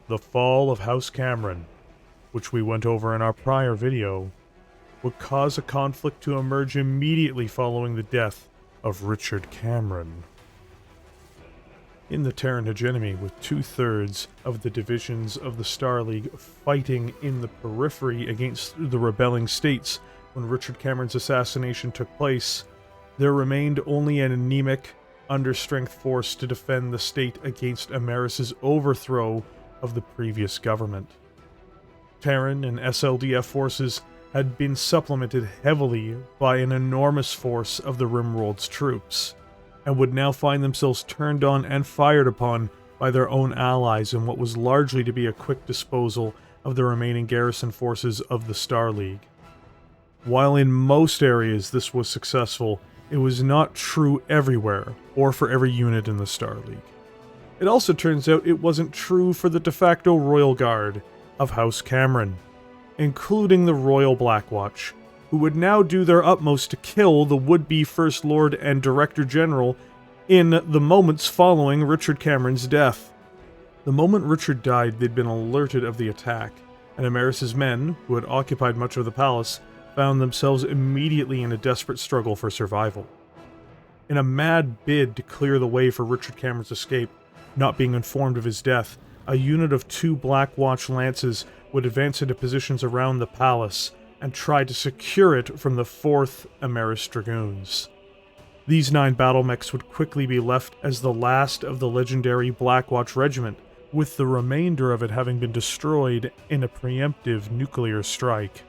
The fall of House Cameron, which we went over in our prior video, would cause a conflict to emerge immediately following the death of Richard Cameron. In the Terran hegemony, with 2/3 of the divisions of the Star League fighting in the periphery against the rebelling states when Richard Cameron's assassination took place, there remained only an anemic, understrength force to defend the state against Ameris' overthrow of the previous government. Terran and SLDF forces had been supplemented heavily by an enormous force of the Rimworld's troops, and would now find themselves turned on and fired upon by their own allies in what was largely to be a quick disposal of the remaining garrison forces of the Star League. While in most areas this was successful, it was not true everywhere, or for every unit in the Star League. It also turns out it wasn't true for the de facto Royal Guard of House Cameron, including the Royal Blackwatch, who would now do their utmost to kill the would-be First Lord and Director General in the moments following Richard Cameron's death. The moment Richard died, they'd been alerted of the attack, and Ameris' men, who had occupied much of the palace, found themselves immediately in a desperate struggle for survival. In a mad bid to clear the way for Richard Cameron's escape, not being informed of his death, a unit of 2 Blackwatch Lances would advance into positions around the palace and try to secure it from the 4th Ameris Dragoons. These 9 battle mechs would quickly be left as the last of the legendary Blackwatch Regiment, with the remainder of it having been destroyed in a preemptive nuclear strike.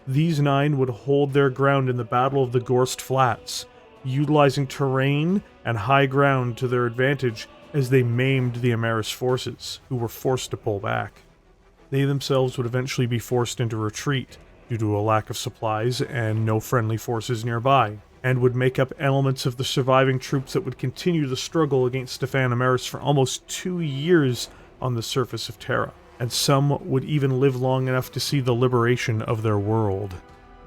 These 9 would hold their ground in the Battle of the Gorst Flats, utilizing terrain and high ground to their advantage as they maimed the Ameris forces, who were forced to pull back. They themselves would eventually be forced into retreat due to a lack of supplies and no friendly forces nearby, and would make up elements of the surviving troops that would continue the struggle against Stefan Ameris for almost 2 years on the surface of Terra, and some would even live long enough to see the liberation of their world.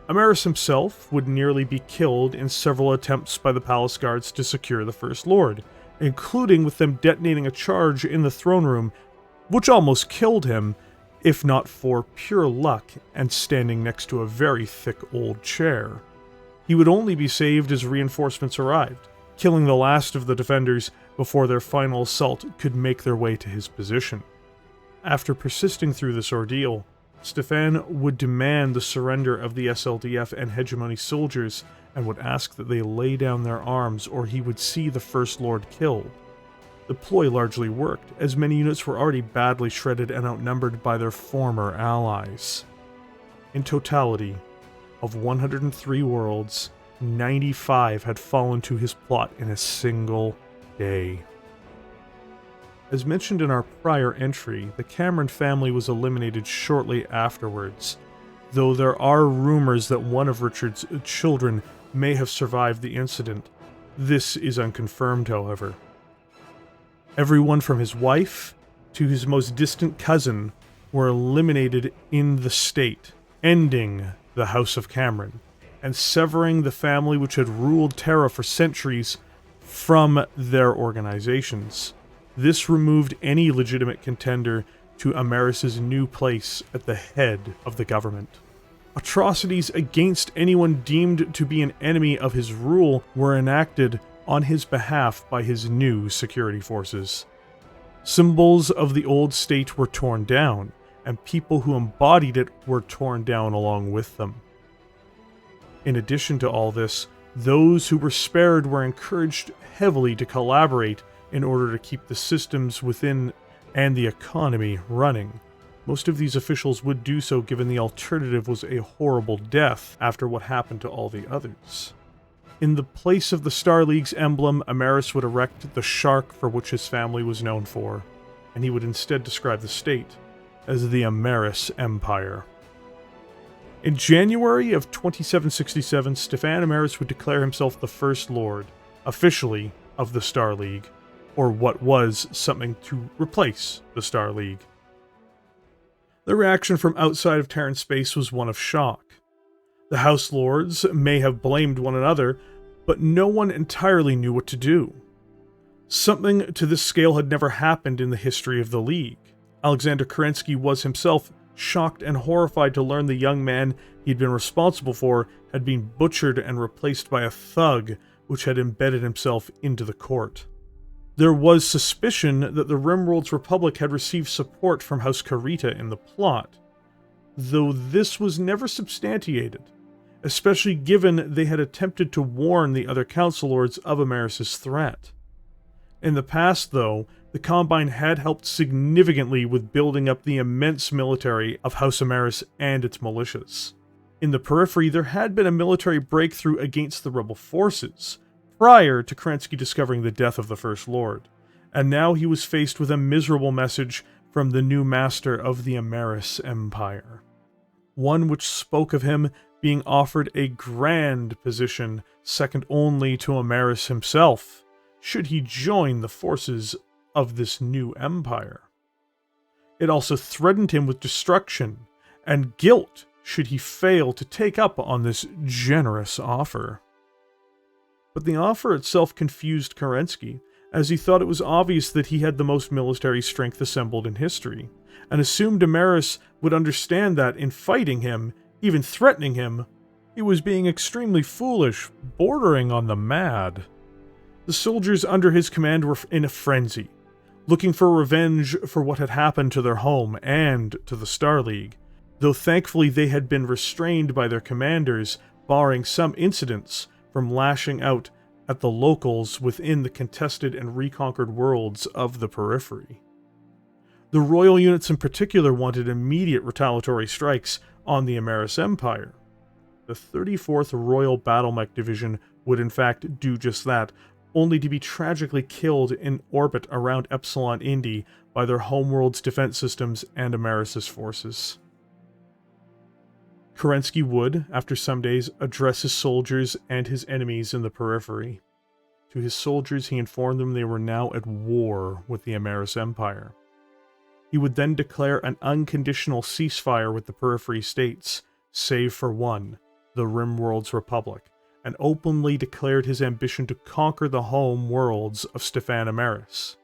Ameris himself would nearly be killed in several attempts by the palace guards to secure the First Lord, including with them detonating a charge in the throne room, which almost killed him, if not for pure luck and standing next to a very thick old chair. He would only be saved as reinforcements arrived, killing the last of the defenders before their final assault could make their way to his position. After persisting through this ordeal, Stefan would demand the surrender of the SLDF and Hegemony soldiers and would ask that they lay down their arms or he would see the First Lord killed. The ploy largely worked, as many units were already badly shredded and outnumbered by their former allies. In totality, of 103 worlds, 95 had fallen to his plot in a single day. As mentioned in our prior entry, the Cameron family was eliminated shortly afterwards, though there are rumors that one of Richard's children may have survived the incident. This is unconfirmed, however. Everyone from his wife to his most distant cousin were eliminated in the state, ending the House of Cameron, and severing the family which had ruled Terra for centuries from their organizations. This removed any legitimate contender to Ameris' new place at the head of the government. Atrocities against anyone deemed to be an enemy of his rule were enacted on his behalf by his new security forces. Symbols of the old state were torn down, and people who embodied it were torn down along with them. In addition to all this, those who were spared were encouraged heavily to collaborate in order to keep the systems within and the economy running. Most of these officials would do so given the alternative was a horrible death after what happened to all the others. In the place of the Star League's emblem, Ameris would erect the shark for which his family was known for, and he would instead describe the state as the Ameris Empire. In January of 2767, Stefan Ameris would declare himself the First Lord, officially, of the Star League, or what was something to replace the Star League. The reaction from outside of Terran space was one of shock. The House Lords may have blamed one another, but no one entirely knew what to do. Something to this scale had never happened in the history of the League. Alexander Kerensky was himself shocked and horrified to learn the young man he'd been responsible for had been butchered and replaced by a thug which had embedded himself into the court. There was suspicion that the Rimworld's Republic had received support from House Karita in the plot, though this was never substantiated, especially given they had attempted to warn the other Council Lords of Amaris' threat. In the past, though, the Combine had helped significantly with building up the immense military of House Amaris and its militias. In the periphery, there had been a military breakthrough against the rebel forces, prior to Kerensky discovering the death of the First Lord, and now he was faced with a miserable message from the new master of the Amaris Empire. One which spoke of him being offered a grand position second only to Amaris himself, should he join the forces of this new empire. It also threatened him with destruction and guilt should he fail to take up on this generous offer. But the offer itself confused Kerensky, as he thought it was obvious that he had the most military strength assembled in history, and assumed Amaris would understand that in fighting him, even threatening him, he was being extremely foolish, bordering on the mad. The soldiers under his command were in a frenzy, looking for revenge for what had happened to their home and to the Star League, though thankfully they had been restrained by their commanders, barring some incidents, from lashing out at the locals within the contested and reconquered worlds of the periphery. The royal units in particular wanted immediate retaliatory strikes on the Amaris Empire. The 34th Royal Battle Mech Division would in fact do just that, only to be tragically killed in orbit around Epsilon Indi by their homeworld's defense systems and Amaris' forces. Kerensky would, after some days, address his soldiers and his enemies in the periphery. To his soldiers, he informed them they were now at war with the Amaris Empire. He would then declare an unconditional ceasefire with the periphery states, save for one, the Rimworld's Republic, and openly declared his ambition to conquer the home worlds of Stefan Amaris.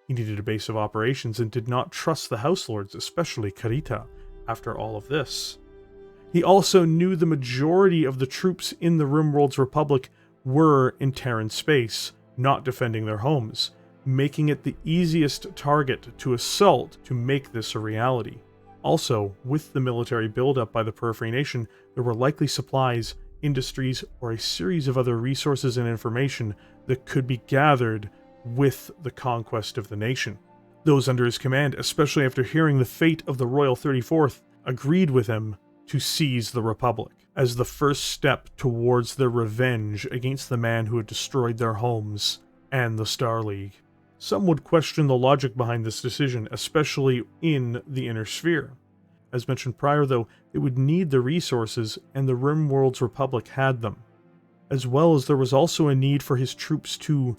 He needed a base of operations and did not trust the House Lords, especially Karita, after all of this. He also knew the majority of the troops in the Rimworld's Republic were in Terran space, not defending their homes, making it the easiest target to assault to make this a reality. Also, with the military buildup by the Periphery Nation, there were likely supplies, industries, or a series of other resources and information that could be gathered with the conquest of the nation. Those under his command, especially after hearing the fate of the Royal 34th, agreed with him to seize the Republic, as the first step towards their revenge against the man who had destroyed their homes and the Star League. Some would question the logic behind this decision, especially in the Inner Sphere. As mentioned prior, though, it would need the resources, and the Rimworld's Republic had them, as well as there was also a need for his troops to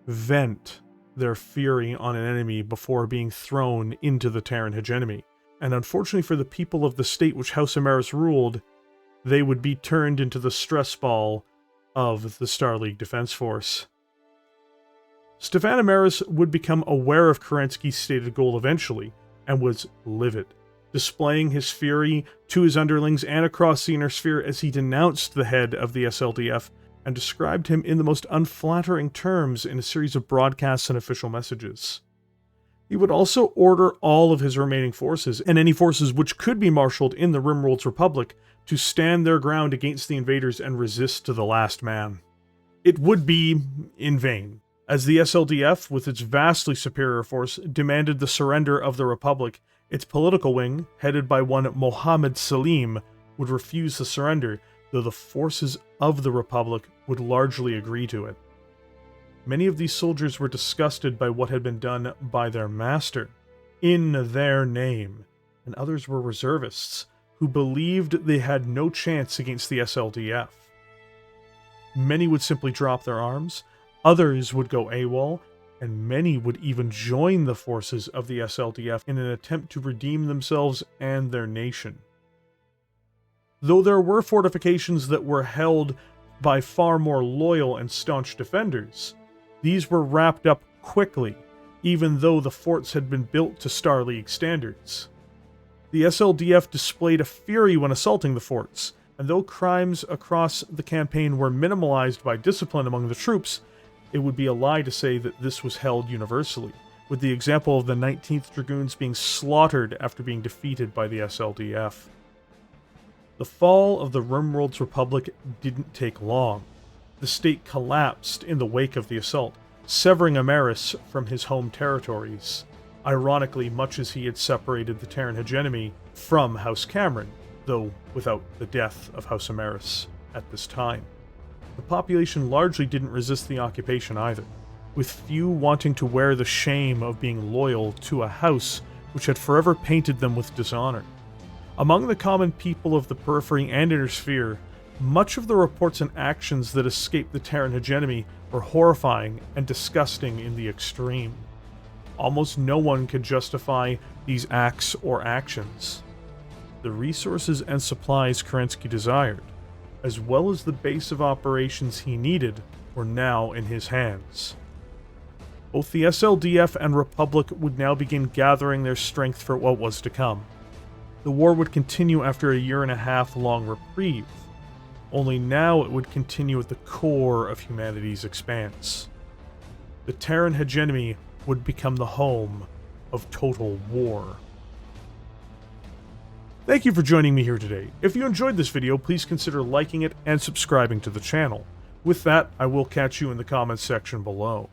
vent their fury on an enemy before being thrown into the Terran hegemony. And unfortunately for the people of the state which House Amaris ruled, they would be turned into the stress ball of the Star League Defense Force. Stefan Amaris would become aware of Kerensky's stated goal eventually, and was livid, displaying his fury to his underlings and across the Inner Sphere as he denounced the head of the SLDF and described him in the most unflattering terms in a series of broadcasts and official messages. He would also order all of his remaining forces, and any forces which could be marshaled in the Rimworld's Republic, to stand their ground against the invaders and resist to the last man. It would be in vain, as the SLDF, with its vastly superior force, demanded the surrender of the Republic. Its political wing, headed by one Mohammed Salim, would refuse the surrender, though the forces of the Republic would largely agree to it. Many of these soldiers were disgusted by what had been done by their master, in their name, and others were reservists, who believed they had no chance against the SLDF. Many would simply drop their arms, others would go AWOL, and many would even join the forces of the SLDF in an attempt to redeem themselves and their nation. Though there were fortifications that were held by far more loyal and staunch defenders, these were wrapped up quickly, even though the forts had been built to Star League standards. The SLDF displayed a fury when assaulting the forts, and though crimes across the campaign were minimalized by discipline among the troops, it would be a lie to say that this was held universally, with the example of the 19th Dragoons being slaughtered after being defeated by the SLDF. The fall of the Rimworld's Republic didn't take long. The state collapsed in the wake of the assault, severing Ameris from his home territories, ironically much as he had separated the Terran hegemony from House Cameron, though without the death of House Ameris at this time. The population largely didn't resist the occupation either, with few wanting to wear the shame of being loyal to a house which had forever painted them with dishonor. Among the common people of the Periphery and Inner Sphere, much of the reports and actions that escaped the Terran hegemony were horrifying and disgusting in the extreme. Almost no one could justify these acts or actions. The resources and supplies Kerensky desired, as well as the base of operations he needed, were now in his hands. Both the SLDF and Republic would now begin gathering their strength for what was to come. The war would continue after a 1.5 year long reprieve, only now it would continue at the core of humanity's expanse. The Terran hegemony would become the home of total war. Thank you for joining me here today. If you enjoyed this video, please consider liking it and subscribing to the channel. With that, I will catch you in the comments section below.